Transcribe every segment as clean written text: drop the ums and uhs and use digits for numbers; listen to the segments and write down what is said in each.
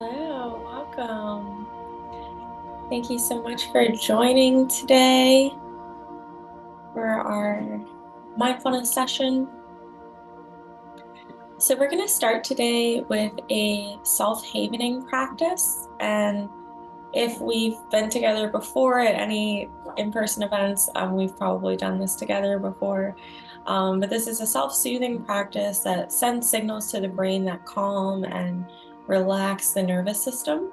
Hello, welcome. Thank you so much for joining today for our mindfulness session. So, we're going to start today with a self-havening practice. And if we've been together before at any in-person events, we've probably done this together before. But this is a self-soothing practice that sends signals to the brain that calm and relax the nervous system.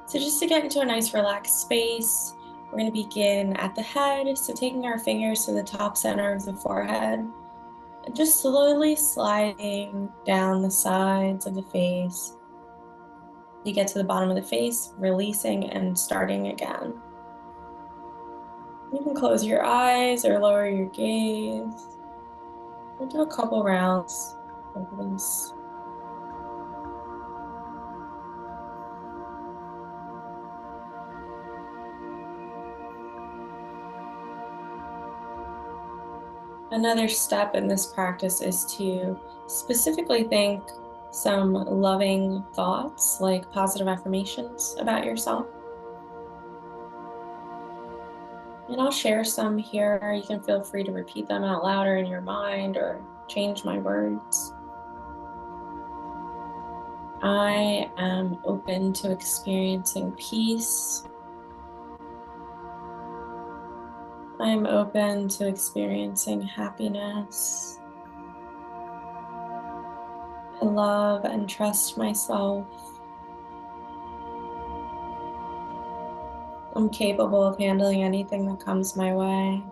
So just to get into a nice relaxed space, we're going to begin at the head. So taking our fingers to the top center of the forehead and just slowly sliding down the sides of the face. You get to the bottom of the face, releasing and starting again. You can close your eyes or lower your gaze. We'll do a couple rounds of this. Another step in this practice is to specifically think some loving thoughts, like positive affirmations about yourself. And I'll share some here. You can feel free to repeat them out louder in your mind or change my words. I am open to experiencing peace. I'm open to experiencing happiness. I love and trust myself. I'm capable of handling anything that comes my way.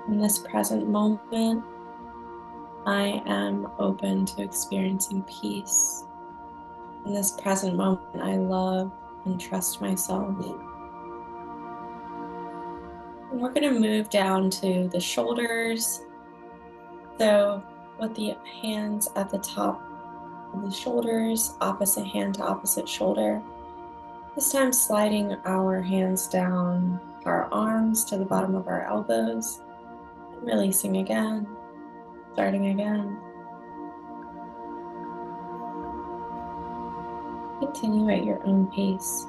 In this present moment, I am open to experiencing peace. In this present moment, I love and trust myself. And we're going to move down to the shoulders. So with the hands at the top of the shoulders, opposite hand to opposite shoulder. This time sliding our hands down our arms to the bottom of our elbows. And releasing again, starting again. Continue at your own pace.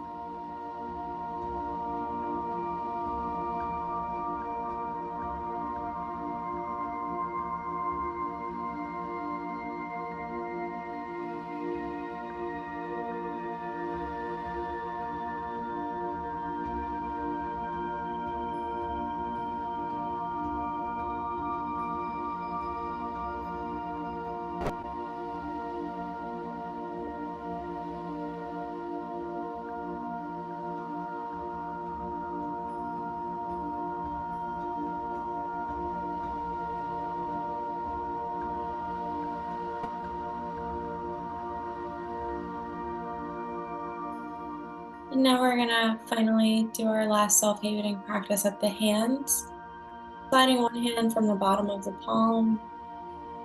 And now we're gonna finally do our last self-havening practice at the hands. Sliding one hand from the bottom of the palm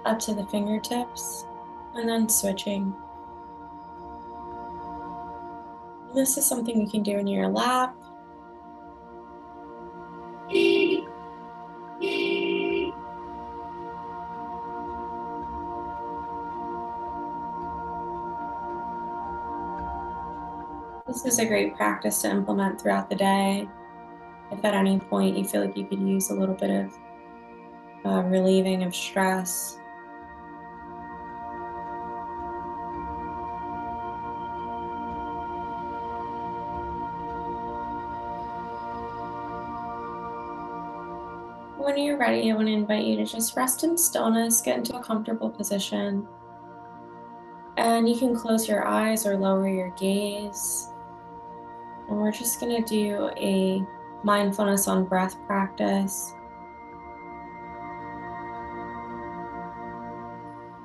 up to the fingertips, and then switching. And this is something you can do in your lap. This is a great practice to implement throughout the day. If at any point you feel like you could use a little bit of relieving of stress. When you're ready, I want to invite you to just rest in stillness, get into a comfortable position. And you can close your eyes or lower your gaze. And we're just going to do a mindfulness on breath practice.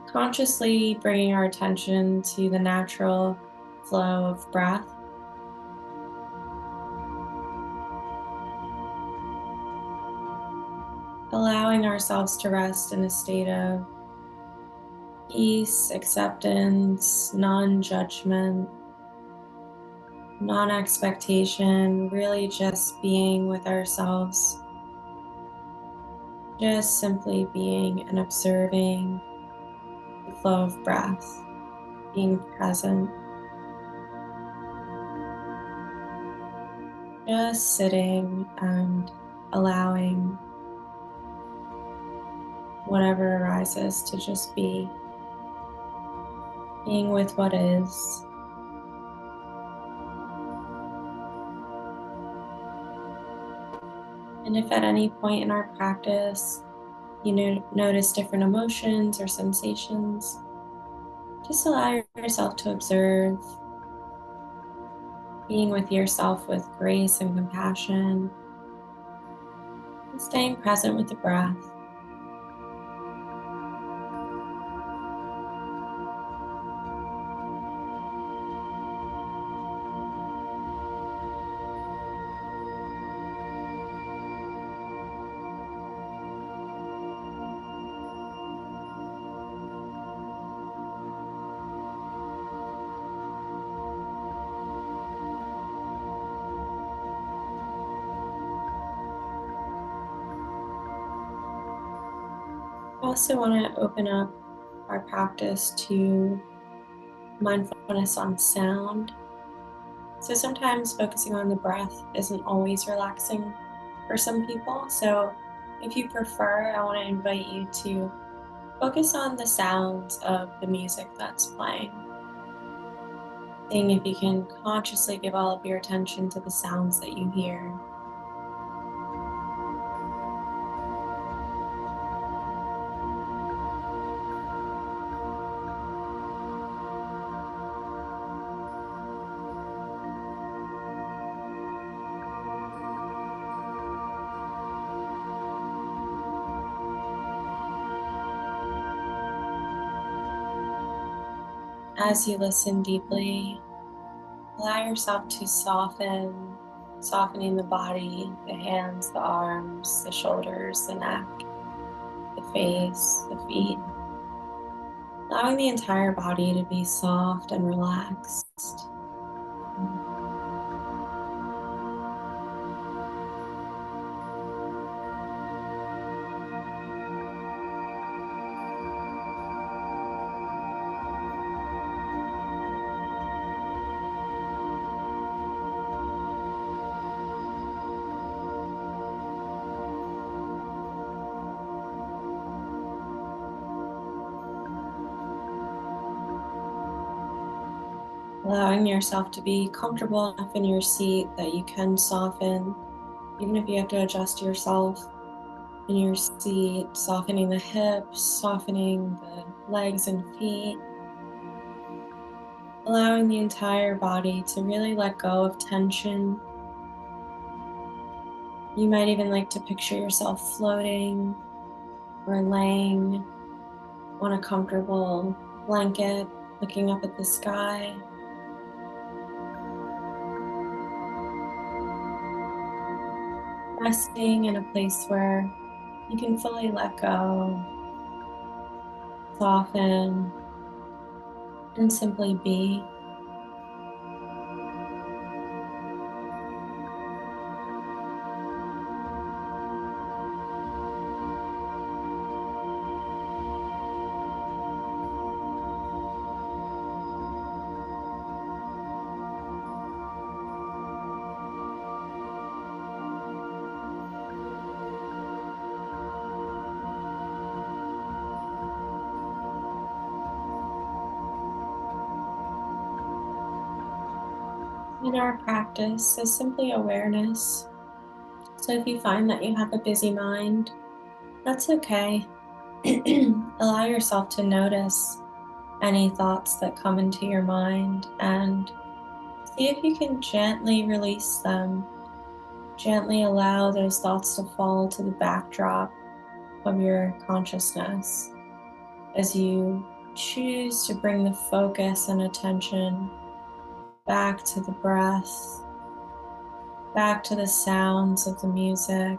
Consciously bringing our attention to the natural flow of breath. Allowing ourselves to rest in a state of peace, acceptance, non-judgment, non-expectation, really just being with ourselves. just simply being and observing the flow of breath, being present, just sitting and allowing whatever arises to just be, being with what is. And if at any point in our practice you notice different emotions or sensations, just allow yourself to observe, being with yourself with grace and compassion, and staying present with the breath. I also want to open up our practice to mindfulness on sound. So sometimes focusing on the breath isn't always relaxing for some people. So if you prefer, I want to invite you to focus on the sounds of the music that's playing. Seeing if you can consciously give all of your attention to the sounds that you hear. As you listen deeply, allow yourself to soften, softening the body, the hands, the arms, the shoulders, the neck, the face, the feet. Allowing the entire body to be soft and relaxed. Allowing yourself to be comfortable enough in your seat that you can soften, even if you have to adjust yourself in your seat, softening the hips, softening the legs and feet, allowing the entire body to really let go of tension. You might even like to picture yourself floating or laying on a comfortable blanket, looking up at the sky. Resting in a place where you can fully let go, soften, and simply be. In our practice is simply awareness. So if you find that you have a busy mind, that's okay. Allow yourself to notice any thoughts that come into your mind and see if you can gently release them. Gently allow those thoughts to fall to the backdrop of your consciousness as you choose to bring the focus and attention back to the breath, back to the sounds of the music,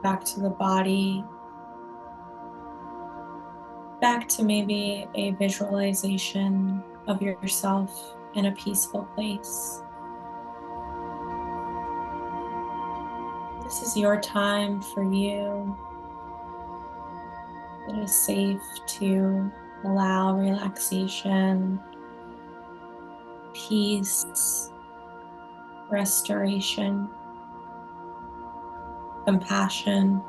back to the body, back to maybe a visualization of yourself in a peaceful place. This is your time for you. It is safe to allow relaxation, peace, restoration, compassion.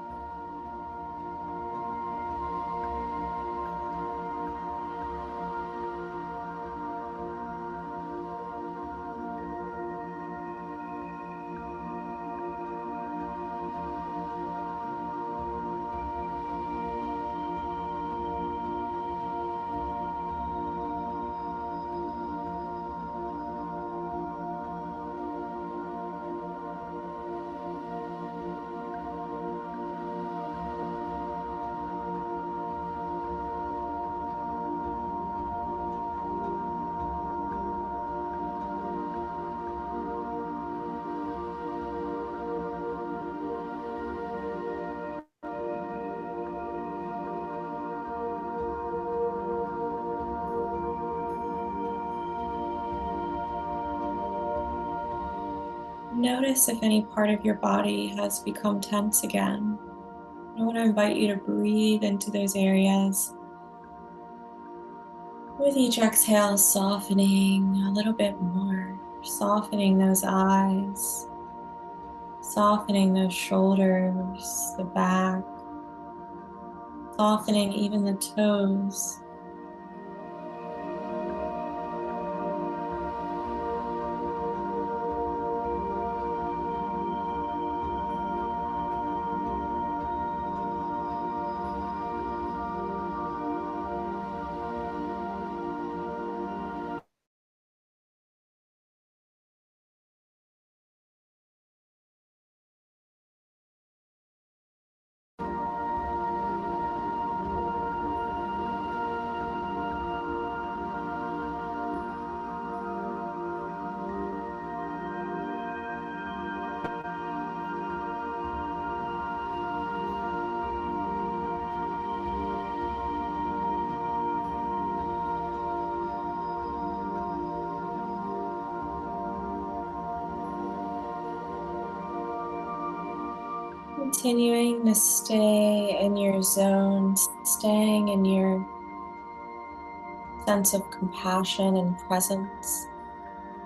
Notice if any part of your body has become tense again. I want to invite you to breathe into those areas. With each exhale, softening a little bit more, softening those eyes, softening those shoulders, the back, softening even the toes. Continuing to stay in your zone, staying in your sense of compassion and presence.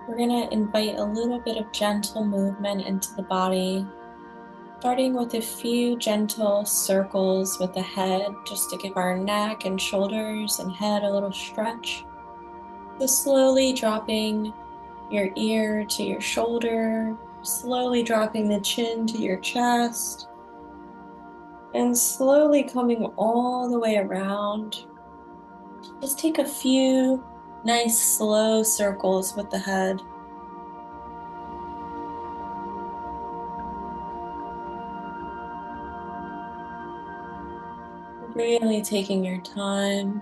We're going to invite a little bit of gentle movement into the body, starting with a few gentle circles with the head, just to give our neck and shoulders and head a little stretch. So slowly dropping your ear to your shoulder, slowly dropping the chin to your chest, and slowly coming all the way around. Just take a few nice slow circles with the head. Really taking your time.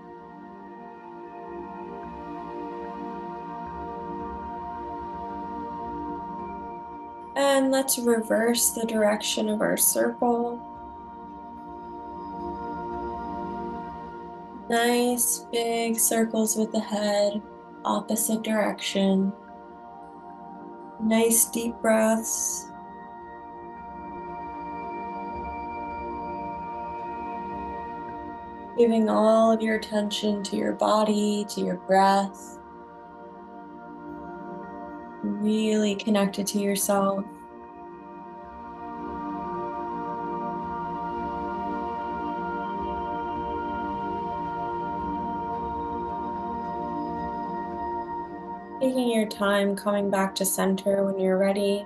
And let's reverse the direction of our circle. Nice big circles with the head, opposite direction. Nice deep breaths. Giving all of your attention to your body, to your breath. Really connected to yourself. Taking your time coming back to center when you're ready.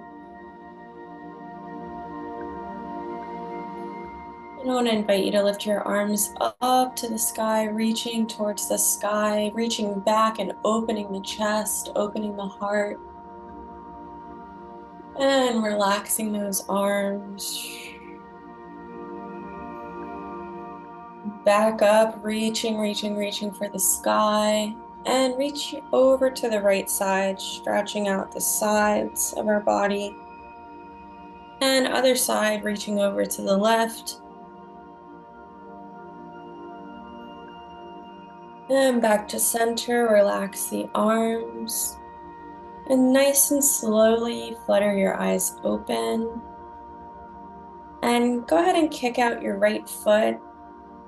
And I want to invite you to lift your arms up to the sky, reaching towards the sky, reaching back and opening the chest, opening the heart. And relaxing those arms. Back up, reaching for the sky. And reach over to the right side, stretching out the sides of our body. And other side, reaching over to the left. And back to center, relax the arms. And nice and slowly flutter your eyes open. And go ahead and kick out your right foot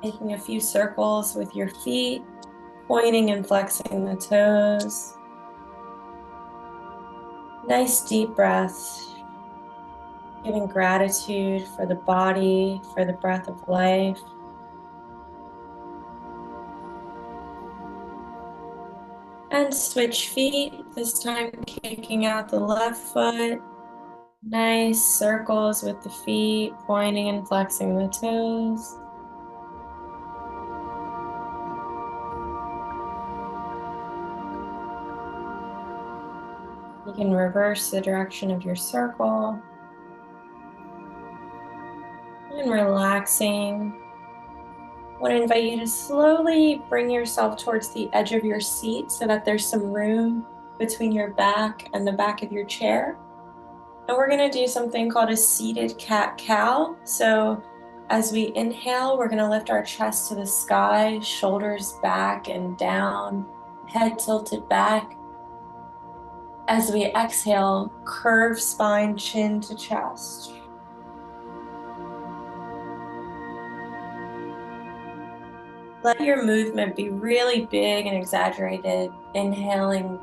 Making a few circles with your feet, pointing and flexing the toes. Nice deep breath, giving gratitude for the body, for the breath of life. And switch feet, this time kicking out the left foot. Nice circles with the feet, pointing and flexing the toes. You can reverse the direction of your circle. And relaxing. I want to invite you to slowly bring yourself towards the edge of your seat so that there's some room between your back and the back of your chair. And we're going to do something called a seated cat-cow. So as we inhale, we're going to lift our chest to the sky, shoulders back and down, head tilted back. As we exhale, curve spine, chin to chest. Let your movement be really big and exaggerated. Inhaling,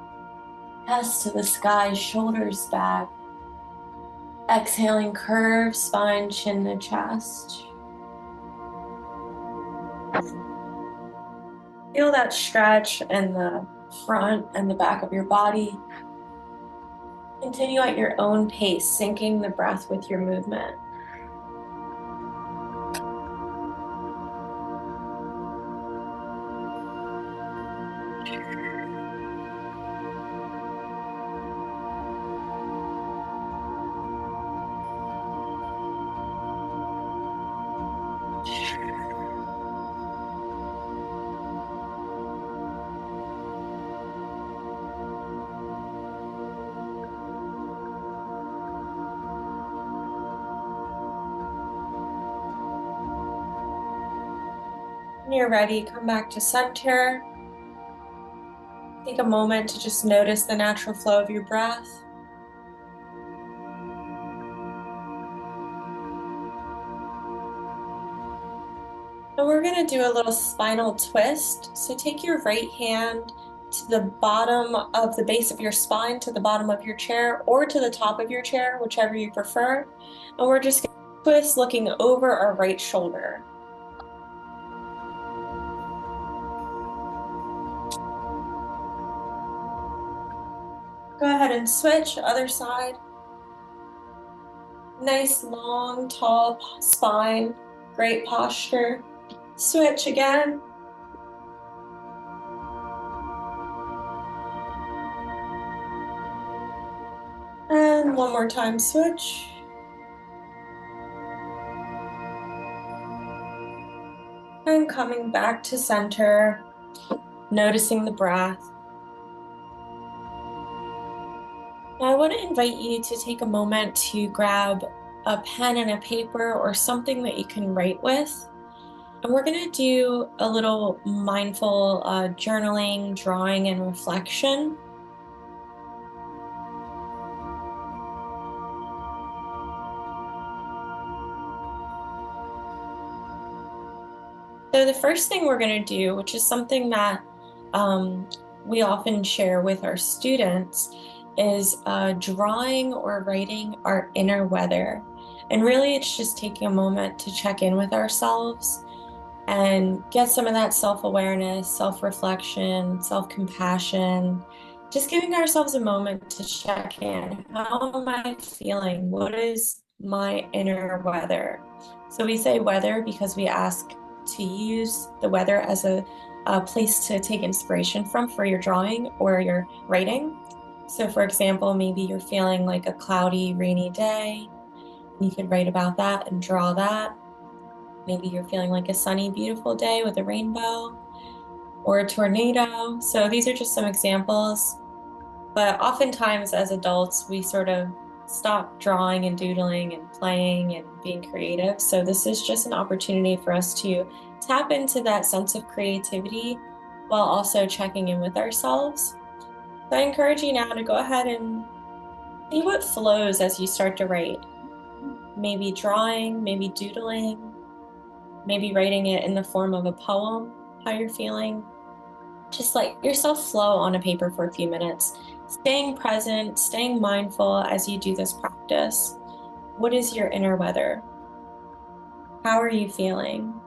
chest to the sky, shoulders back. Exhaling, curve spine, chin to chest. Feel that stretch in the front and the back of your body. Continue at your own pace, syncing the breath with your movement. When you're ready, come back to center. Take a moment to just notice the natural flow of your breath. And we're going to do a little spinal twist. So take your right hand to the bottom of the base of your spine, to the bottom of your chair, or to the top of your chair, whichever you prefer. And we're just going to twist looking over our right shoulder. Go ahead and switch, other side. Nice, long, tall spine, great posture. Switch again. And one more time, switch. And coming back to center, noticing the breath. Now I want to invite you to take a moment to grab a pen and a paper or something that you can write with. And we're going to do a little mindful journaling, drawing, and reflection. So the first thing we're going to do, which is something that we often share with our students, is drawing or writing our inner weather. And really, it's just taking a moment to check in with ourselves and get some of that self-awareness, self-reflection, self-compassion, just giving ourselves a moment to check in. How am I feeling? What is my inner weather? So we say weather because we ask to use the weather as a place to take inspiration from for your drawing or your writing. So for example, maybe you're feeling like a cloudy, rainy day. You could write about that and draw that. Maybe you're feeling like a sunny, beautiful day with a rainbow or a tornado. So these are just some examples. But oftentimes as adults, we sort of stop drawing and doodling and playing and being creative. So this is just an opportunity for us to tap into that sense of creativity while also checking in with ourselves. So I encourage you now to go ahead and see what flows as you start to write. Maybe drawing, maybe doodling. maybe writing it in the form of a poem, how you're feeling. Just let yourself flow on a paper for a few minutes, staying present, staying mindful as you do this practice. What is your inner weather? How are you feeling?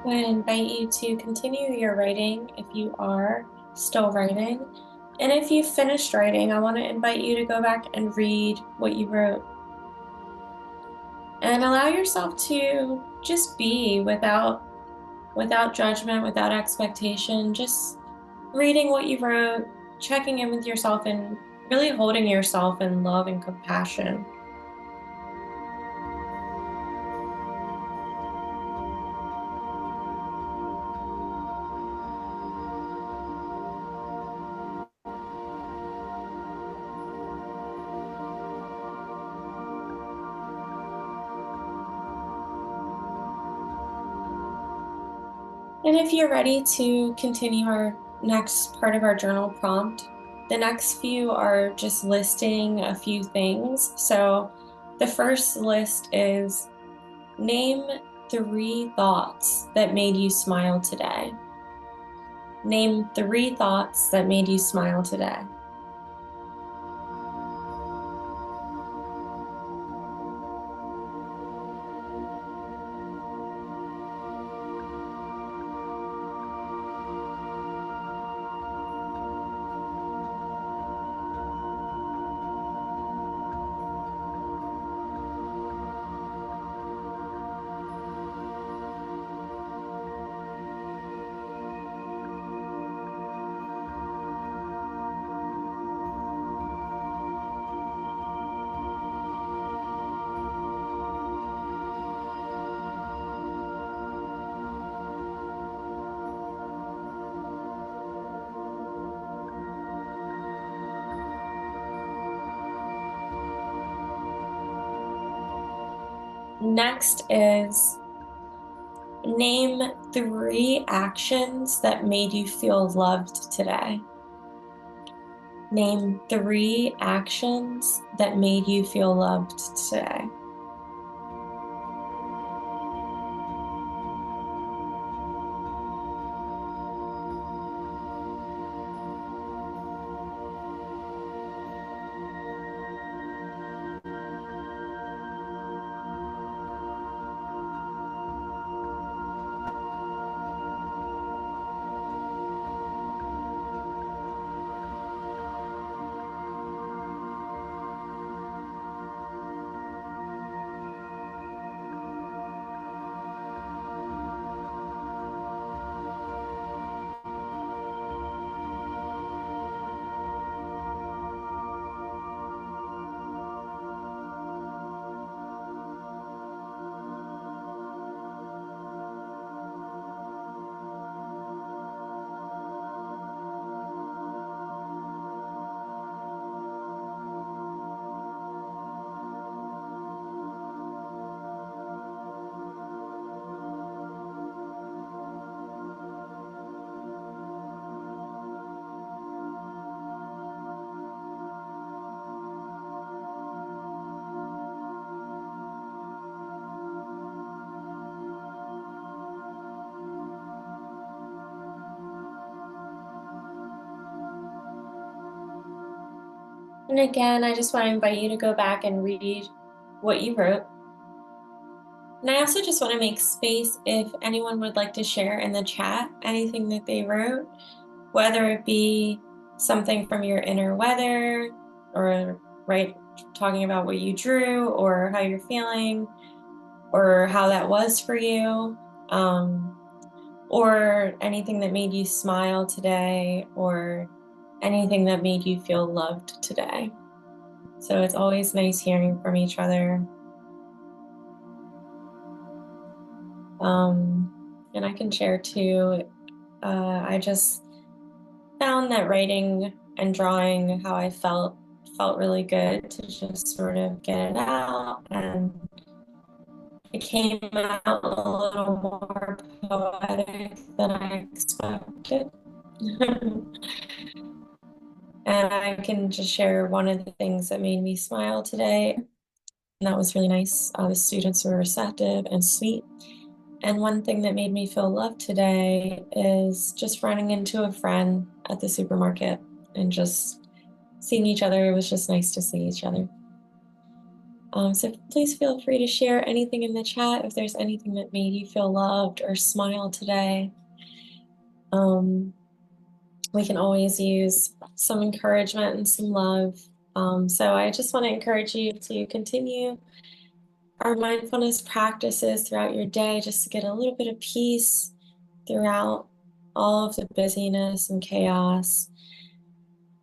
I invite you to continue your writing if you are still writing. And if you've finished writing, I want to invite you to go back and read what you wrote. And allow yourself to just be without judgment, without expectation, just reading what you wrote, checking in with yourself and really holding yourself in love and compassion. And if you're ready to continue our next part of our journal prompt, the next few are just listing a few things. So the first list is name 3 thoughts that made you smile today. Name 3 thoughts that made you smile today. Next is name 3 actions that made you feel loved today. Name 3 actions that made you feel loved today. And again, I just want to invite you to go back and read what you wrote. And I also just want to make space if anyone would like to share in the chat anything that they wrote, whether it be something from your inner weather, or talking about what you drew or how you're feeling or how that was for you, or anything that made you smile today, or anything that made you feel loved today. So it's always nice hearing from each other. And I can share too, I just found that writing and drawing how I felt really good to just sort of get it out, and it came out a little more poetic than I expected. And I can just share one of the things that made me smile today, and that was really nice. The students were receptive and sweet. And one thing that made me feel loved today is just running into a friend at the supermarket and just seeing each other. It was just nice to see each other. So please feel free to share anything in the chat if there's anything that made you feel loved or smile today. We can always use some encouragement and some love. So I just want to encourage you to continue our mindfulness practices throughout your day, just to get a little bit of peace throughout all of the busyness and chaos.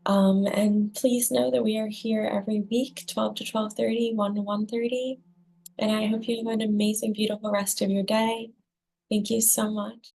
And please know that we are here every week, 12 to 12:30, 1 to 1:30. And I hope you have an amazing, beautiful rest of your day. Thank you so much.